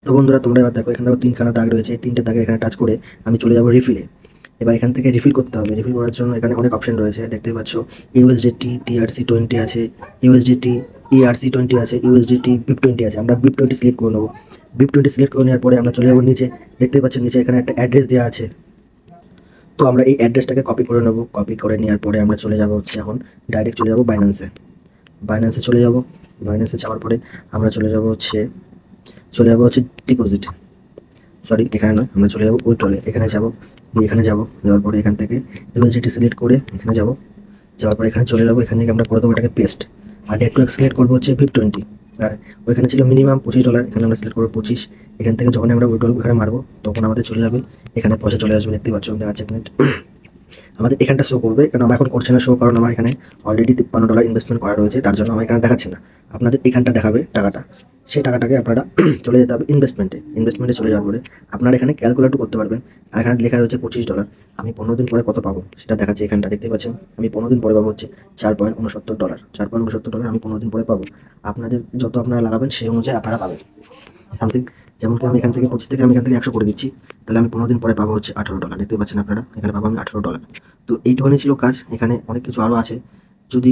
তো বন্ধুরা তোমরা এবার দেখো, এখানে তিনখানা দাগ রয়েছে। এই তিনটে দাগে এখানে টাচ করে আমি চলে যাবো রিফিলে। এবার এখান থেকে রিফিল করতে হবে। রিফিল করার জন্য এখানে অনেক অপশন রয়েছে, দেখতেই পাচ্ছ। ইউএসডিটি, TRC20 আছে, ইউএসডিটি, ERC20 আছে, ইউএসডিটি, BIP20 আছে। আমরা BIP20 সিলেক্ট করে নেবো। BIP20 সিলেক্ট করে নেওয়ার পরে আমরা চলে যাবো নিচে। দেখতেই পাচ্ছ নিচে এখানে একটা অ্যাড্রেস দেওয়া আছে। তো আমরা এই অ্যাড্রেসটাকে কপি করে নেবো। কপি করে নেওয়ার পরে আমরা চলে যাবো হচ্ছে এখন ডাইরেক্ট চলে যাবো বাইন্যান্সে চলে যাবো। বাইন্যান্সে যাওয়ার পরে আমরা চলে যাবো হচ্ছে ডিপোজিট, সরি এখানে নয়, আমরা চলে যাবো উইথড্রলে। এখানে যাবো, এখানে যাবো, যাওয়ার পরে এখান থেকে ইউএসডিটি সিলেক্ট করে এখানে যাবো। যাওয়ার পরে এখানে চলে যাবো, এখানে আমরা করে দেবো এটাকে পেস্ট। আর নেটওয়ার্ক সিলেক্ট করবো হচ্ছে BIP20। আর ওইখানে ছিল মিনিমাম $25, এখানে আমরা সিলেক্ট করবো 25। এখান থেকে যখন আমরা উইথড্রল এখানে মারবো তখন আমাদের চলে যাবে, এখানে পয়সা চলে আসবে। দেখতে পাচ্ছ, দেখা যাচ্ছে এক মিনিট। আমাদের এখানটা শো করবে, কারণ আমার এখন করছে না শো, কারণ আমার এখানে অলরেডি $53 ইনভেস্টমেন্ট করা রয়েছে, তার জন্য আমার এখানে দেখাচ্ছে না। আপনাদের এখানটা দেখাবে টাকাটা, সেই টাকাটাকে আপনারা চলে যেতে হবে ইনভেস্টমেন্টে চলে যাওয়ার পরে আপনারা এখানে ক্যালকুলেটও করতে পারবেন। আর এখানে লেখা রয়েছে $25। আমি 15 দিন পরে কত পাবো সেটা দেখাচ্ছে এখানটা, দেখতে পাচ্ছেন। আমি 15 দিন পরে পাবো হচ্ছে $4.69। $4.69 আমি 15 দিন পরে পাবো। আপনাদের যত আপনারা লাগাবেন সেই অনুযায়ী আপনারা পাবেন সামথিং। যেমন কি আমি এখান থেকে 25 থেকে আমি এখান থেকে 100 করে দিচ্ছি, তাহলে আমি 15 দিন পরে পাবো হচ্ছে $18। দেখতে পাচ্ছেন আপনারা, এখানে পাবো আমি $18। তো এইটুখানি ছিল কাজ, এখানে অনেক কিছু আরও আছে। যদি